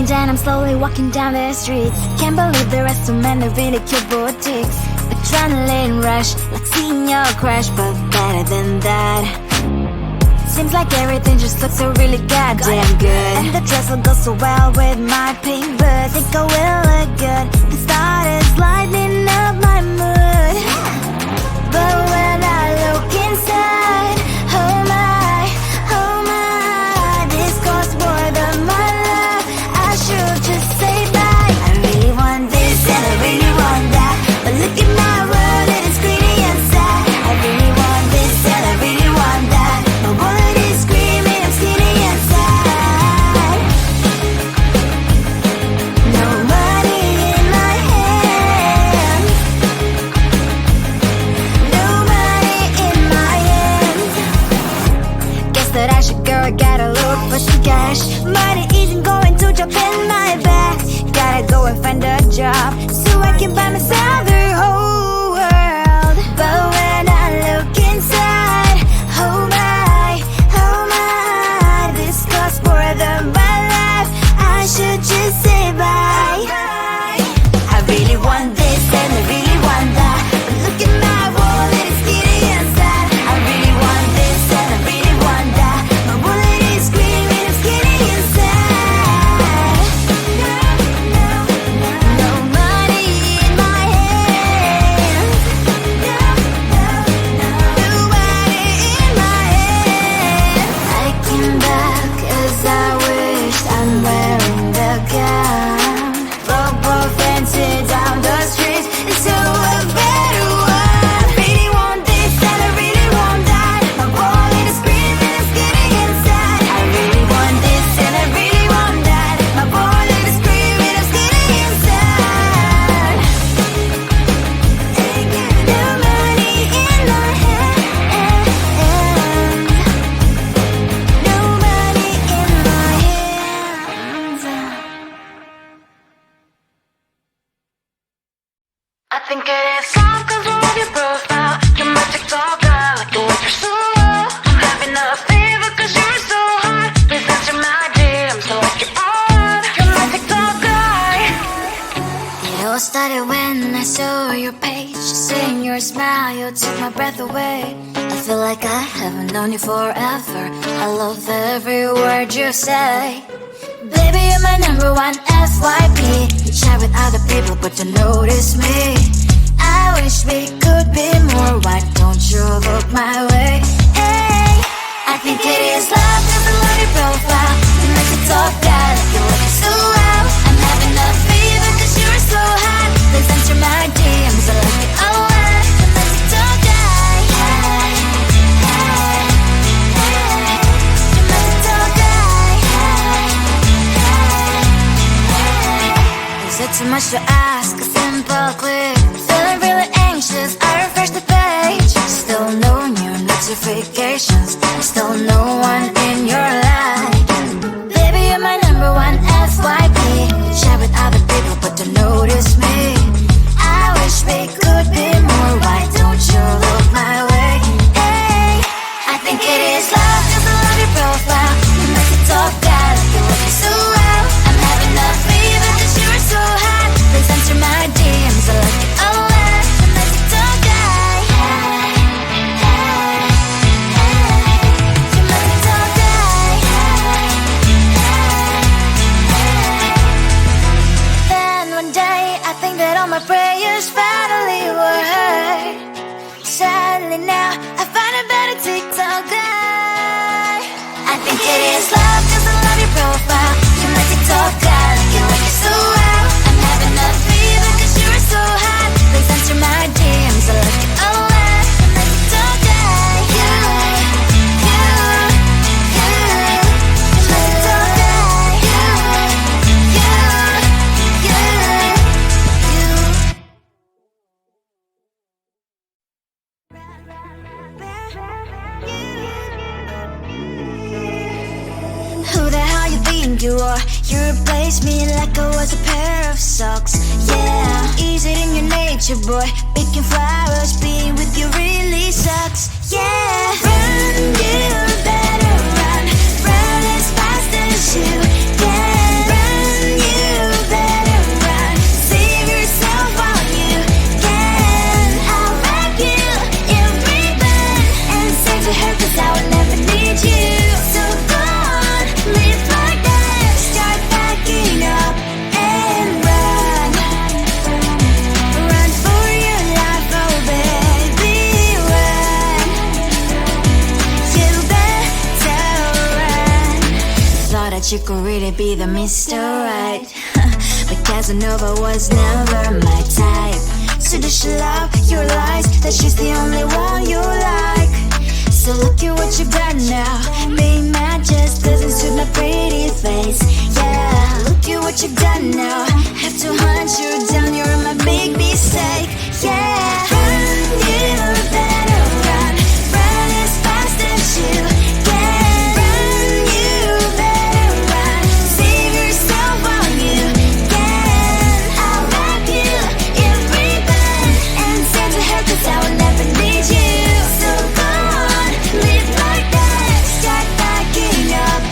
weekend and I'm slowly walking down the streets. Can't believe there are so many really cute boutiques. Adrenaline rush, like seeing your crush, but better than that. Seems like everything just looks so really goddamn good. And the dress will go so well with my pink boots. Think I will look good. The started lighting up my mood. But when I look inside, oh my, this costs more than my love. I should just say bye. I really want this and I really want that, but look at my world, it is greedy and sad. I really want this and I really want that. My wallet is screaming, I'm skinny and sad. No money in my hand, no money in my hand. Guess that I should go, I gotta look for some cash. Money isn't going to jump in my bag. Gotta go and find a job so I can buy myself the whole world. But when I look inside, oh my, this costs more than my life. I should just say bye. I really want this and I really want that, but look at my wallet, it's skinny and sad. I really want this and I really want that. My wallet is screaming, I'm skinny and sad. No money in my hand, no money in my hand. I came back as I wished, I'm wearing the gown. Robo fancy down the streets, so a better one. I really want this and I really want that. My wallet is screaming, I'm skinny inside. I really want this and I really want that. My wallet is screaming, I'm skinny inside. No money in my hand, no money in my hands. I think it is soft cause I love your profile. You're my TikTok guy, like the way you're so low. I'm having a fever cause you're so hot. Please answer my DMs, so like you're on. You're my TikTok guy. It all started when I saw your page. Seeing your smile, you took my breath away. I feel like I haven't known you forever. I love every word you say. Baby, you're my number one FYP. You chat with other people, but you notice me. I wish we could be more. Why don't you look my way? Hey, I think it is love cause I love your profile. You make it talk guy, like you're looking so well. I'm having a fever cause you're so hot. Please answer my DMs, I like it a lot. You make it talk guy, hey, hey, hey. You make it talk guy, hey, hey, hey. Is it too much to ask? A simple click. Feeling really anxious, I refresh the page. Still no new notifications, still no one in your life. Baby, you're my number one FYP. Chat with other people, but don't notice me. I wish we could be more. Why don't you look my way? Hey, I think it is love cause I love your profile. You make it talk guy, like you're looking so well. I'm having a fever cause you're so hot. Please answer my DMs, I like it a lot. You make it talk guy, hey, hey, hey. You make it talk guy, hey, hey, hey. Then one day I think that all my prayers finally were heard. Sadly now I find a better TikTok guy. I think it is love cause I love your profile. You make it talk guy, like you're looking so well. I'm having a fever cause you're so hot. Please answer my DMs, I like it a lot. You make it talk guy, you make it talk guy, Who the hell you think you are? You replaced me like I was a pair of socks. Yeah, is it in your nature, boy? Picking flowers, being with you really sucks. Yeah, run, you better run. Run as fast as you can. Run, she could really be the Mr. Right. But Casanova was never my type. So does she love your lies, that she's the only one you like? So look at what you've done now. Being mad just doesn't suit my pretty face. Yeah, look at what you've done now. Have to hunt you down, you're my big mistake. Yeah, run, you better run. Run as fast as you can. Run, you better run. Save yourself while you can. I'll wrap you in ribbon and send to her, 'cause I will never need you. So go on, live like that. Start backing up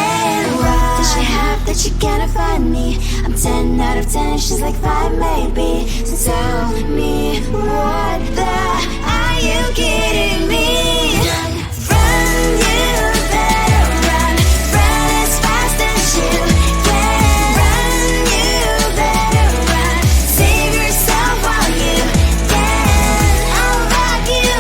and run. Does she have that she cannot find me? I'm 10 out of 10, she's like 5 maybe. So tell me, what the are you kidding me? Run, you better run. Run as fast as you can. Run, you better run. Save yourself while you can. I'll wrap you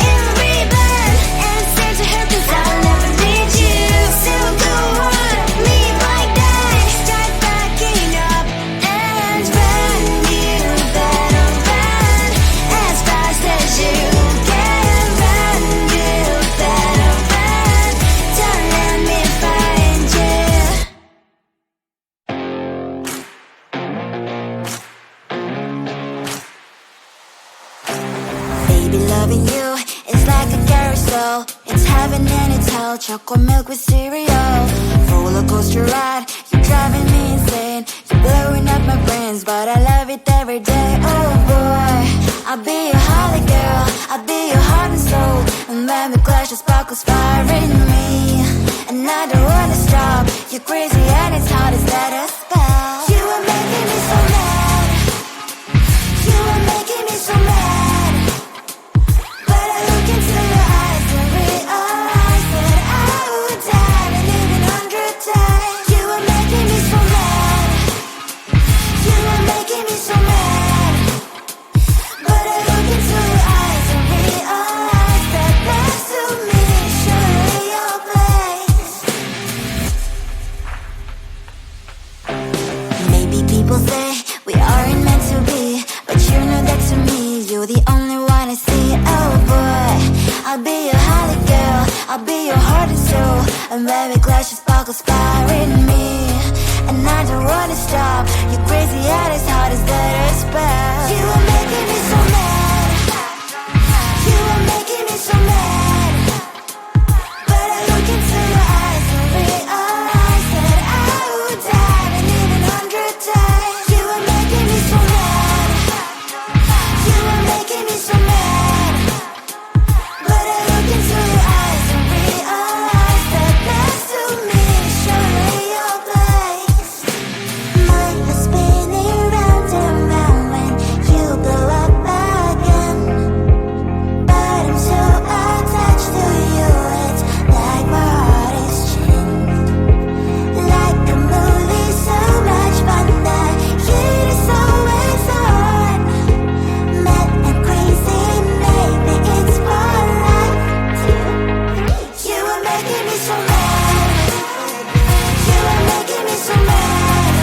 in ribbon and send to her, 'cause I'll never need you. So go on, leave like that. Start backing up and run. You better run as fast as you can. Run, you better run. Don't let me find you. Baby, loving you is like a carousel. It's heaven and it's hell. Chocolate milk with cereal. Roller coaster ride, you're driving me insane. You're blowing up my brains, but I love it every day. Oh boy, I'll be your holly girl. I'll be your heart and soul. And when we clash, the sparkles fire in me. And I don't wanna stop. You're crazy and it's hard as that a spell. You are making me so mad. You are making me so mad. But I look into your eyes and realize that I would die and live 100 times. You are making me so mad. You are making me so mad. But I look into your eyes and realize that next to me is surely your place. Maybe people say we aren't meant to be, but you know that to me, you're the only one I see. Oh boy, I'll be your holly girl. I'll be your heart and soul. And when we clash, the sparkles fire in me. And I don't wanna stop. You're crazy and as hard as that a spell. You are making me so mad. You are making me so mad. But I look into your eyes and realize that I would die and live 100 times. You are making me so mad. You are making me so mad. But I look into your eyes and realize that next to me is surely your place. Mind was spinning round and round when you blow up again. But I'm so attached to you, it's like my heart is chained. Like a movie, so much fun that heat is always on. Mad and crazy, maybe it's for life. You are making me so mad. You are making me so mad.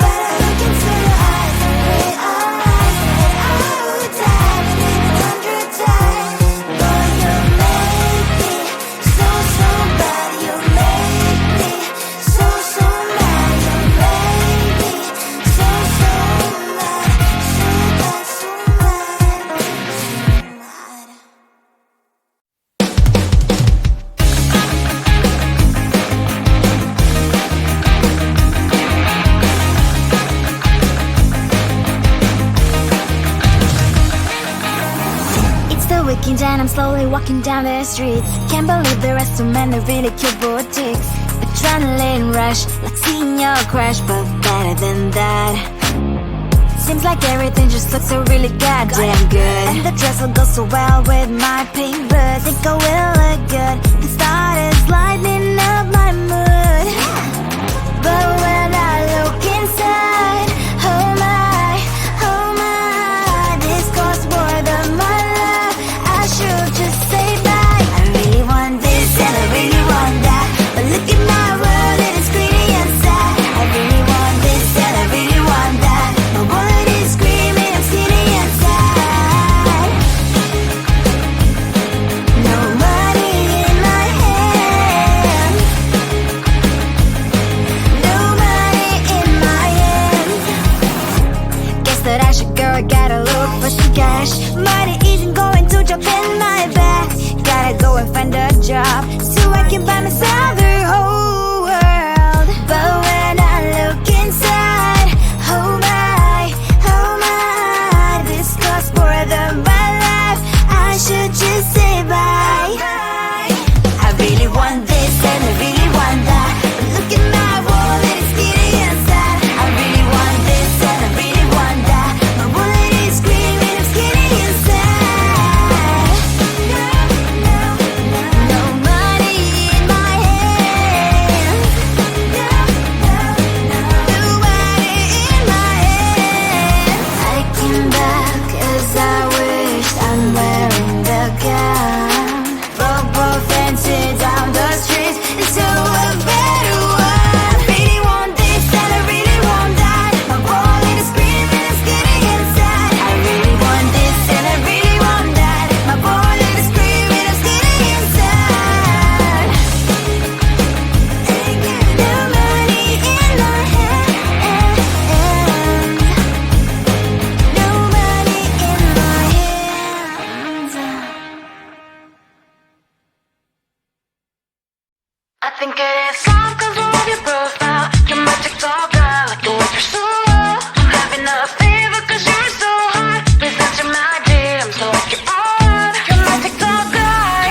But I look into your eyes and realize that I would die and live 100 times. Boy, you make me so, so bad. You make me so, so mad. You make me so, so mad. So bad, so mad, so mad. It's the weekend and I'm slowly walking down the streets. Can't believe the rest of men are really cute boutiques. Adrenaline rush, like seeing your crush, but better than that. Seems like everything just looks so really goddamn good. And the dress will go so well with my pink boots. Think I will look good. The start is lighting up my mood. But when I look inside, oh my, this costs more than my love. I should just say bye. I really want this and I really want that, but look at my world, it think it is all cause of your profile. You're my TikTok guy, like the way you're so low. I'm having a fever cause you're so hot. Please answer my DMs, so like you're on. You're my TikTok guy.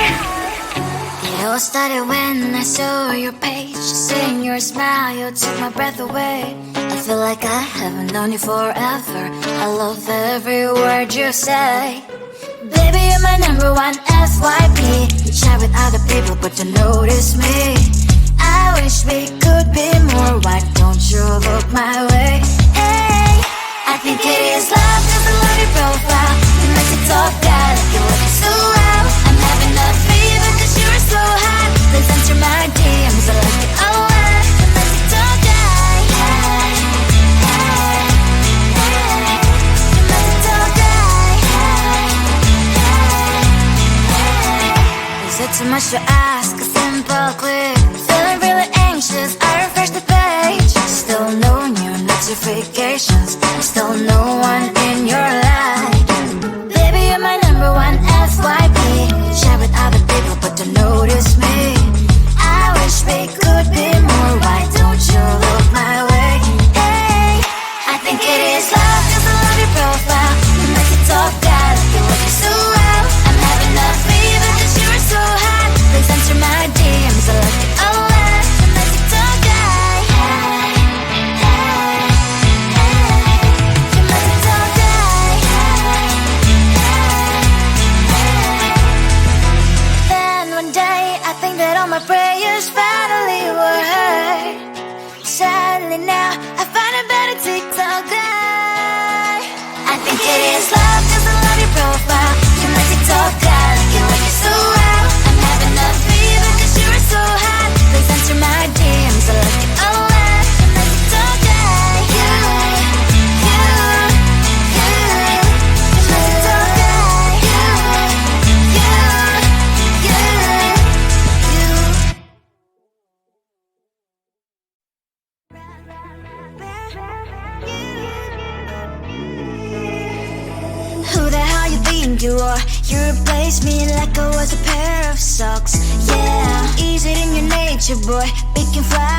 It all started when I saw your page. Seeing your smile, you took my breath away. I feel like I haven't known you forever. I love every word you say. Baby, you're my number one FYP. You chat with other people, but you notice me. I wish we could be more. Why don't you look my way? Hey, I think it is love cause I love your profile. You make it talk guy like you're looking so well. I'm having a fever cause you're so hot. Please answer my DMs, I like it a lot. You make it talk guy. Hey, hey, hey. You make it talk guy. Is it too much to ask? A simple click. Feeling really anxious, I refresh the page. Still no new notifications. Still no one in your life. Baby, you're my number one FYP. Share with other people, but don't notice me. I wish we could be more. Why don't you look my way? Hey, I think it is love cause I love your profile. You make it talk guy like you're looking so well. I'm having a fever cause you're so hot. Please answer my DMs, I like it a lot. You make it talk guy. Hey, hey, hey. You make it talk guy. Hey, hey, hey. Then one day I think that all my prayers finally were heard. Sadly now I find a better TikTok guy. I think it is love cause I love your profile. You make it talk guy like you're looking so well. I'm having a fever cause you're so hot. Please answer my DMs, I like it a lot. You make it talk guy. You make it talk guy. Who the hell you think you are? You replaced me like I was a pair of socks. Yeah, is it in your nature, boy? Picking fly